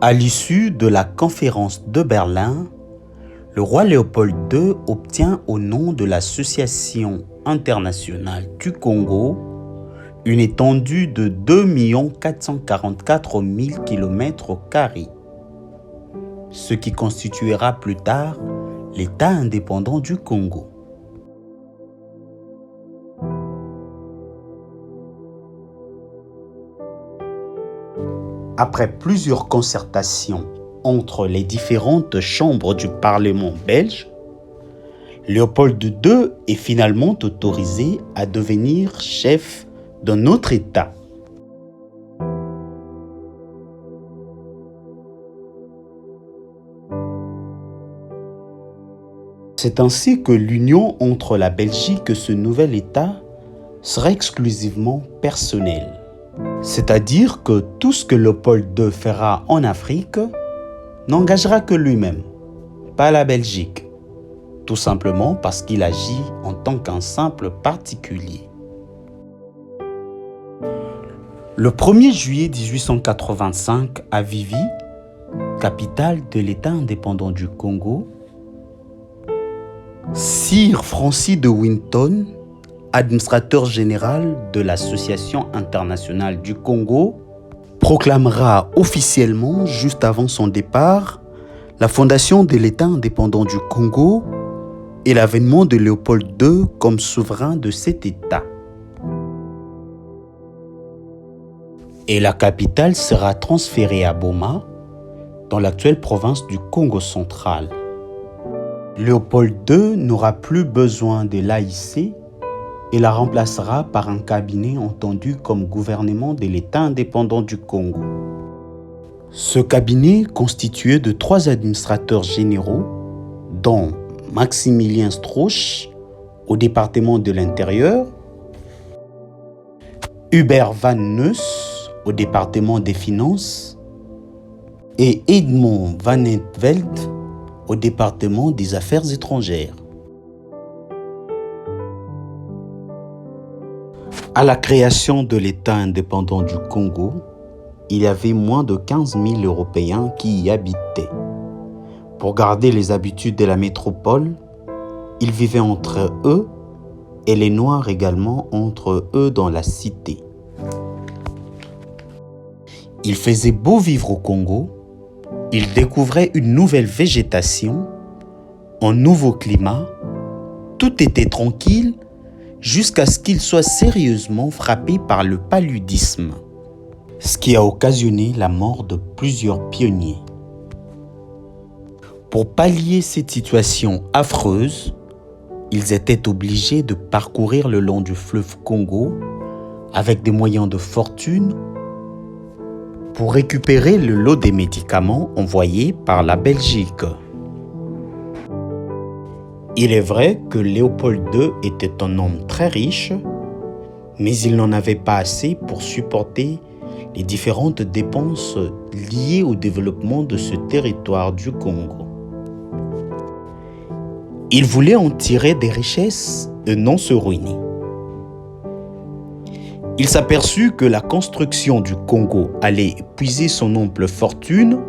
À l'issue de la conférence de Berlin, le roi Léopold II obtient au nom de l'Association internationale du Congo une étendue de 2 444 000 km², ce qui constituera plus tard l'État indépendant du Congo. Après plusieurs concertations entre les différentes chambres du Parlement belge, Léopold II est finalement autorisé à devenir chef d'un autre État. C'est ainsi que l'union entre la Belgique et ce nouvel État sera exclusivement personnelle. C'est-à-dire que tout ce que Léopold II fera en Afrique n'engagera que lui-même, pas la Belgique, tout simplement parce qu'il agit en tant qu'un simple particulier. Le 1er juillet 1885, à Vivi, capitale de l'État indépendant du Congo, Sir Francis de Winton, administrateur général de l'Association internationale du Congo, proclamera officiellement, juste avant son départ, la fondation de l'État indépendant du Congo et l'avènement de Léopold II comme souverain de cet État. Et la capitale sera transférée à Boma, dans l'actuelle province du Congo central. Léopold II n'aura plus besoin de l'AIC et la remplacera par un cabinet entendu comme gouvernement de l'État indépendant du Congo. Ce cabinet, constitué de 3 administrateurs généraux, dont Maximilien Strauch au département de l'Intérieur, Hubert Van Neuss au département des Finances et Edmond Van Entveld au département des Affaires étrangères. À la création de l'État indépendant du Congo, il y avait moins de 15 000 Européens qui y habitaient. Pour garder les habitudes de la métropole, ils vivaient entre eux et les Noirs également entre eux dans la cité. Il faisait beau vivre au Congo, ils découvraient une nouvelle végétation, un nouveau climat, tout était tranquille jusqu'à ce qu'ils soient sérieusement frappés par le paludisme, ce qui a occasionné la mort de plusieurs pionniers. Pour pallier cette situation affreuse, ils étaient obligés de parcourir le long du fleuve Congo avec des moyens de fortune pour récupérer le lot des médicaments envoyés par la Belgique. Il est vrai que Léopold II était un homme très riche, mais il n'en avait pas assez pour supporter les différentes dépenses liées au développement de ce territoire du Congo. Il voulait en tirer des richesses et non se ruiner. Il s'aperçut que la construction du Congo allait épuiser son ample fortune.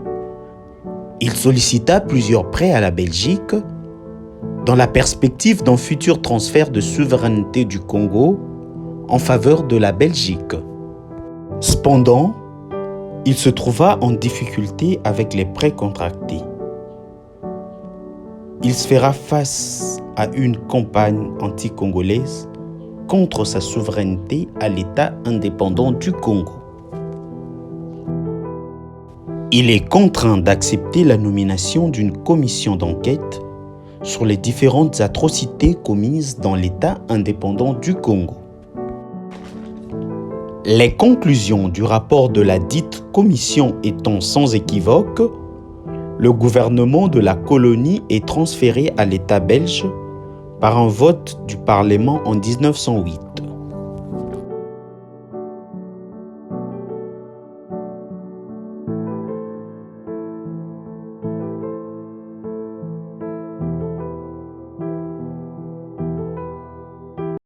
Il sollicita plusieurs prêts à la Belgique dans la perspective d'un futur transfert de souveraineté du Congo en faveur de la Belgique. Cependant, il se trouva en difficulté avec les prêts contractés. Il se fera face à une campagne anti-congolaise contre sa souveraineté à l'État indépendant du Congo. Il est contraint d'accepter la nomination d'une commission d'enquête sur les différentes atrocités commises dans l'État indépendant du Congo. Les conclusions du rapport de la dite commission étant sans équivoque, le gouvernement de la colonie est transféré à l'État belge par un vote du Parlement en 1908.